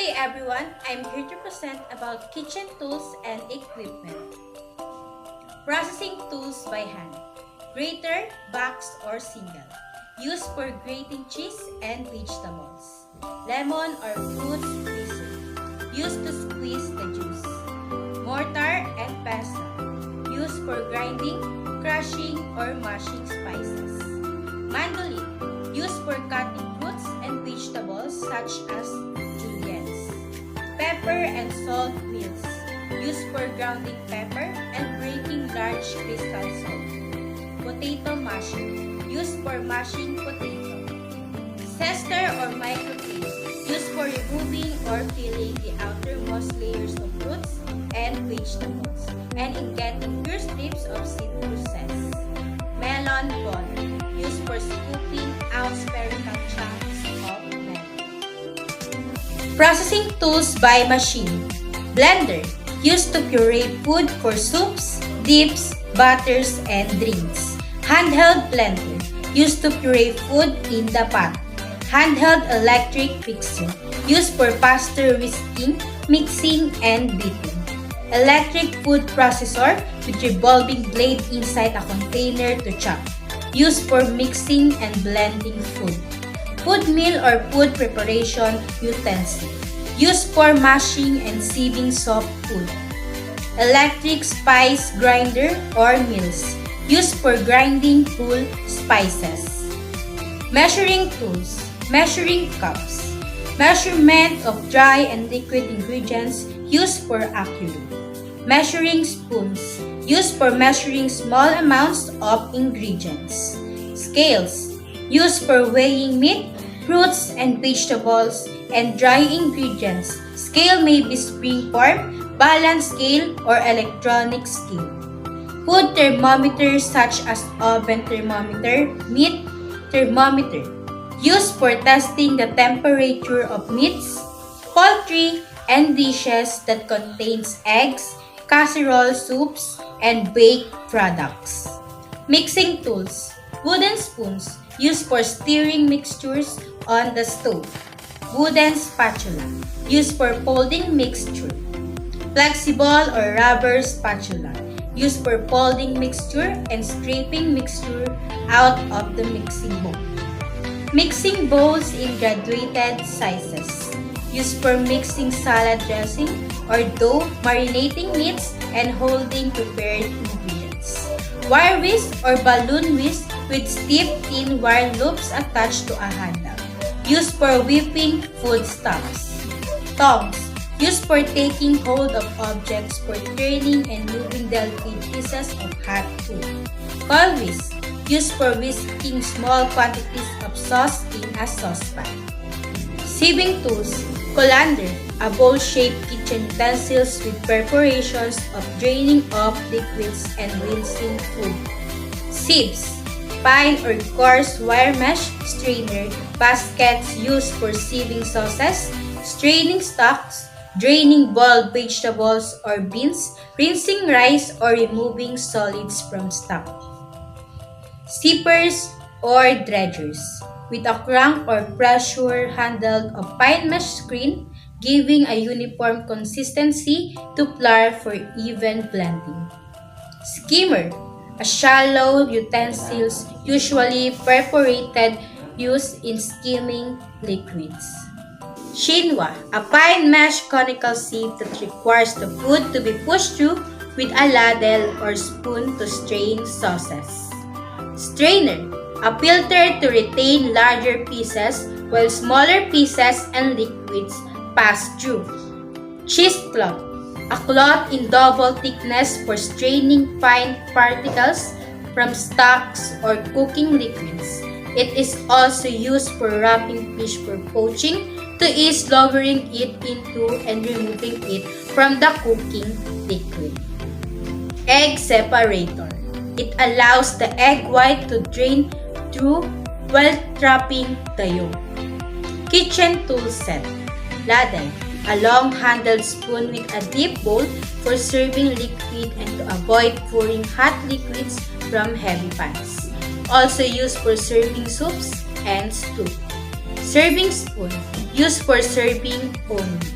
day everyone, I'm here to present about kitchen tools and equipment. Processing tools by hand. Grater, box or single. Used for grating cheese and vegetables. Lemon or fruit squeezer. Used to squeeze the juice. Mortar and pestle. Used for grinding, crushing or mashing spices. Mandolin. Used for cutting fruits and vegetables such as juliennes. Pepper and salt mills, used for grounding pepper and breaking large crystal salt. Potato mashing, used for mashing potato. Zester or microclave, used for removing or peeling the outermost layers of fruits and vegetables, and in getting pure strips of citruses. Melon ball, used for scooping out spherical chunks of melon. Processing tools by machine. Blender, used to puree food for soups, dips, butters, and drinks. Handheld blender, used to puree food in the pot. Handheld electric mixer, used for faster whisking, mixing, and beating. Electric food processor with revolving blade inside a container to chop, used for mixing and blending food. Food mill or food preparation utensil, used for mashing and sieving soft food. Electric spice grinder or mills, used for grinding whole spices. Measuring tools, measuring cups. Measurement of dry and liquid ingredients used for accurate. Measuring spoons, used for measuring small amounts of ingredients. Scales, used for weighing meat, fruits and vegetables, and dry ingredients. Scale may be spring-form, balance scale, or electronic scale. Food thermometer such as oven thermometer, meat thermometer, used for testing the temperature of meats, poultry, and dishes that contains eggs, casserole soups, and baked products. Mixing tools. Wooden spoons, used for stirring mixtures on the stove. Wooden spatula, used for folding mixture. Flexible or rubber spatula, used for folding mixture and scraping mixture out of the mixing bowl. Mixing bowls in graduated sizes, used for mixing salad dressing or dough, marinating meats, and holding prepared ingredients. Wire whisk or balloon whisk with stiff thin wire loops attached to a handle, used for whipping foodstuffs. Tongs, used for taking hold of objects for turning and moving delicate pieces of hot food. Coil whisk, used for whisking small quantities of sauce in a saucepan. Sieving tools. Colander, a bowl-shaped kitchen utensils with perforations of draining off liquids and rinsing food. Sieves, fine or coarse wire mesh strainer baskets used for sieving sauces, straining stocks, draining boiled vegetables or beans, rinsing rice, or removing solids from stock. Sippers or dredgers, with a crank or pressure handle of fine mesh screen, giving a uniform consistency to flour for even blending. Skimmer, a shallow utensils usually perforated used in skimming liquids. Chinois, a fine mesh conical sieve that requires the food to be pushed through with a ladle or spoon to strain sauces. Strainer, a filter to retain larger pieces while smaller pieces and liquids pass through. Cheesecloth, a cloth in double thickness for straining fine particles from stocks or cooking liquids. It is also used for wrapping fish for poaching to ease lowering it into and removing it from the cooking liquid. Egg separator. It allows the egg white to drain through while trapping the yolk. Kitchen tool set. Ladle, a long-handled spoon with a deep bowl for serving liquid and to avoid pouring hot liquids from heavy pans. Also used for serving soups and stew. Serving spoon, used for serving only.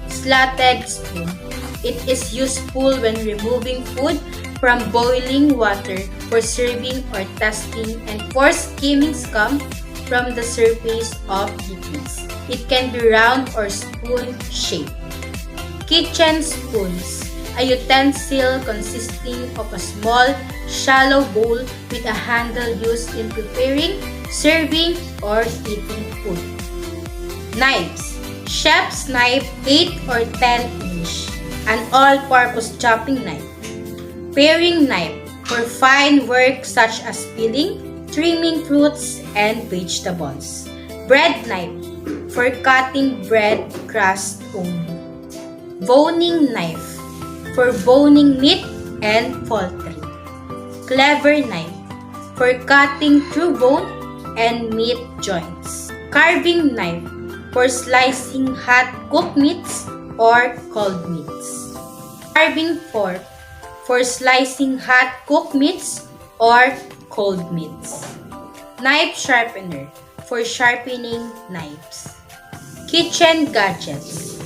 Slotted spoon. It is useful when removing food from boiling water for serving or tasting and for skimming scum from the surface of liquids. It can be round or spoon-shaped. Kitchen spoons. A utensil consisting of a small, shallow bowl with a handle used in preparing, serving, or eating food. Knives. Chef's knife 8 or 10 inch. An all-purpose chopping knife. Paring knife for fine work such as peeling, trimming fruits, and vegetables. Bread knife for cutting bread crust only. Boning knife for boning meat and poultry. Cleaver knife for cutting through bone and meat joints. Carving knife for slicing hot cooked meats or cold meats. Carving fork for slicing hot cooked meats or cold meats. Knife sharpener for sharpening knives. Kitchen gadgets.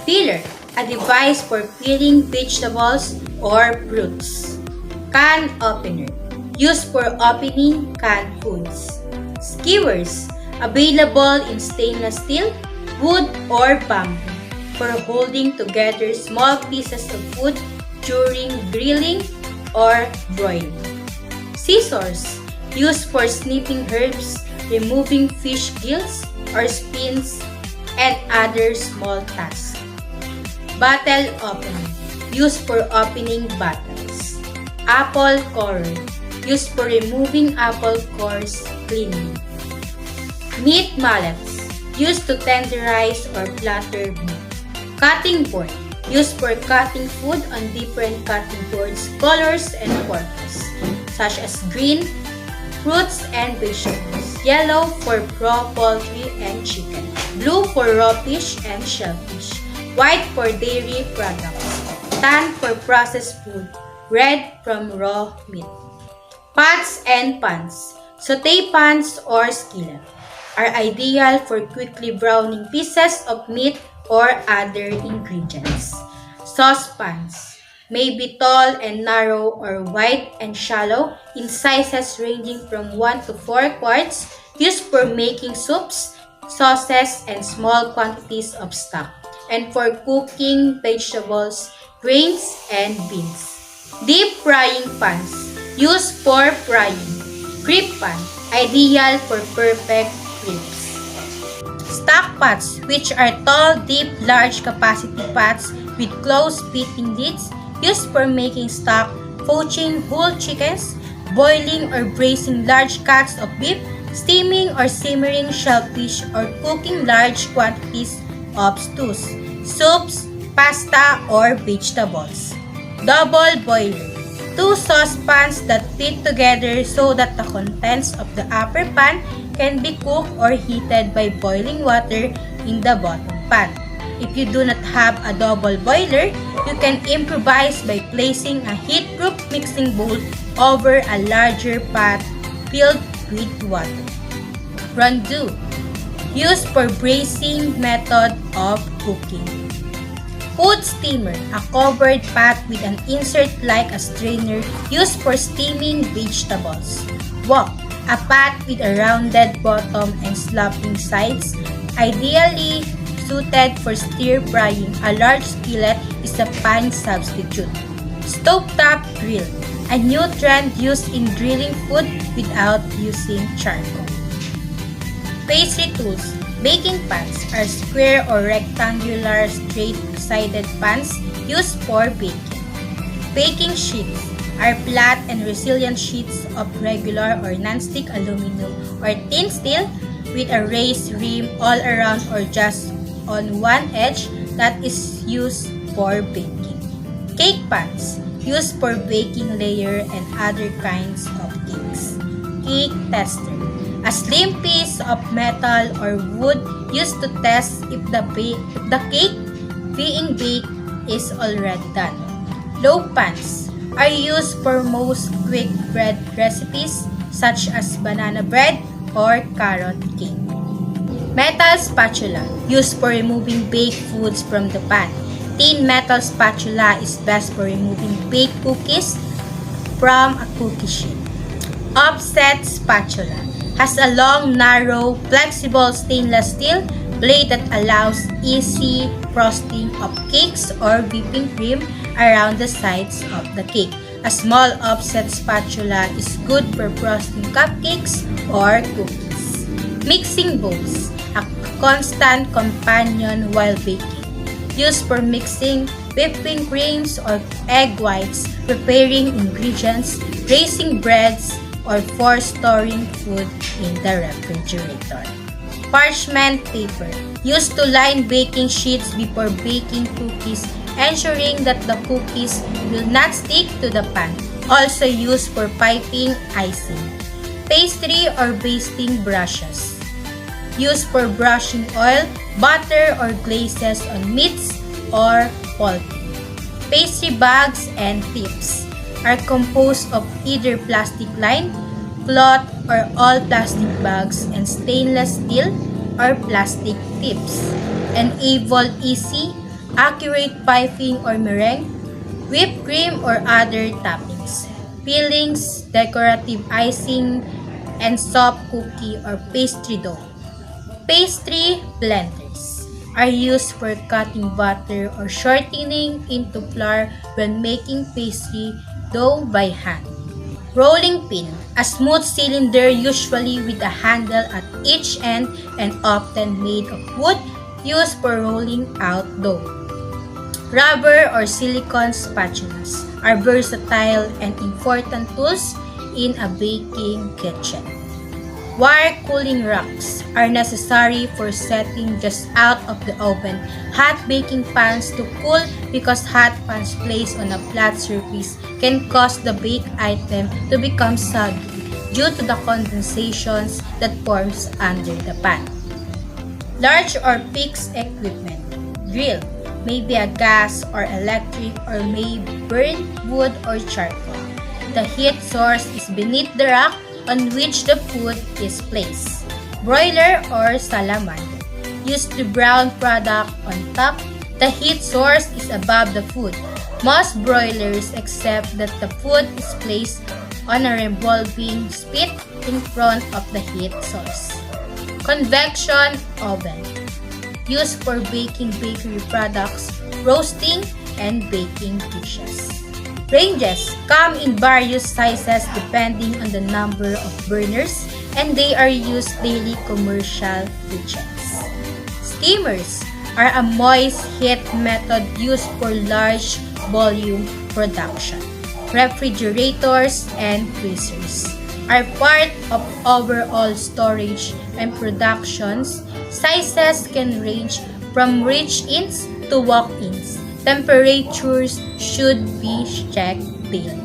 Peeler, a device for peeling vegetables or fruits. Can opener, used for opening canned foods. Skewers, available in stainless steel, wood, or bamboo for holding together small pieces of food during grilling or broiling. Scissors, used for snipping herbs, removing fish gills or spines, and other small tasks. Bottle opener, used for opening bottles. Apple corer, used for removing apple cores cleanly. Meat mallets, used to tenderize or platter meat. Cutting board, used for cutting food on different cutting boards, colors, and purpose, such as green, fruits and vegetables, yellow for raw poultry and chicken, blue for raw fish and shellfish, white for dairy products, tan for processed food, red from raw meat. Pots and pans, sauté pans or skillet, are ideal for quickly browning pieces of meat or other ingredients. Saucepans may be tall and narrow or wide and shallow in sizes ranging from 1 to 4 quarts, used for making soups, sauces, and small quantities of stock, and for cooking vegetables, grains, and beans. Deep frying pans, used for frying. Crepe pan, ideal for perfect crepes. Stock pots, which are tall, deep, large capacity pots with close-fitting lids, used for making stock, poaching whole chickens, boiling or braising large cuts of beef, steaming or simmering shellfish, or cooking large quantities of stews, soups, pasta, or vegetables. Double boiler. 2 saucepans that fit together so that the contents of the upper pan can be cooked or heated by boiling water in the bottom pan. If you do not have a double boiler, you can improvise by placing a heat-proof mixing bowl over a larger pot filled with water. Rondeau, used for braising method of cooking. Food steamer, a covered pot with an insert like a strainer used for steaming vegetables. Wok, a pot with a rounded bottom and sloping sides, ideally suited for stir-frying. A large skillet is a pan substitute. Stovetop grill, a new trend used in grilling food without using charcoal. Pastry tools. Baking pans are square or rectangular straight-sided pans used for baking. Baking sheets are flat and resilient sheets of regular or non-stick aluminum or thin steel with a raised rim all around or just on one edge that is used for baking. Cake pans, used for baking layer and other kinds of cakes. Cake tester, a slim piece of metal or wood used to test if the cake being baked is already done. Loaf pans are used for most quick bread recipes such as banana bread or carrot cake. Metal spatula, used for removing baked foods from the pan. Tin metal spatula is best for removing baked cookies from a cookie sheet. Offset spatula has a long, narrow, flexible stainless steel blade that allows easy frosting of cakes or whipping cream around the sides of the cake. A small offset spatula is good for frosting cupcakes or cookies. Mixing bowls, a constant companion while baking. Used for mixing whipping creams or egg whites, preparing ingredients, raising breads, or for storing food in the refrigerator. Parchment paper, used to line baking sheets before baking cookies, ensuring that the cookies will not stick to the pan. Also used for piping icing. Pastry or basting brushes, used for brushing oil, butter, or glazes on meats or poultry. Pastry bags and tips are composed of either plastic-lined, cloth, or all plastic bags and stainless steel or plastic tips. Enable easy, accurate piping or meringue, whipped cream or other toppings, fillings, decorative icing, and soft cookie or pastry dough. Pastry blenders are used for cutting butter or shortening into flour when making pastry dough by hand. Rolling pin, a smooth cylinder usually with a handle at each end and often made of wood, used for rolling out dough. Rubber or silicone spatulas are versatile and important tools in a baking kitchen. Wire cooling racks are necessary for setting just out of the oven hot baking pans to cool because hot pans placed on a flat surface can cause the baked item to become soggy due to the condensations that forms under the pan. Large or fixed equipment, grill, may be a gas or electric or may burn wood or charcoal. The heat source is beneath the rack on which the food is placed. Broiler or salamander, used to brown product on top. The heat source is above the food. Most broilers accept that the food is placed on a revolving spit in front of the heat source. Convection oven, used for baking bakery products, roasting, and baking dishes. Ranges come in various sizes depending on the number of burners, and they are used daily commercial kitchens. Steamers are a moist heat method used for large volume production. Refrigerators and freezers are part of overall storage and productions. Sizes can range from reach-ins to walk-ins. Temperatures should be checked daily.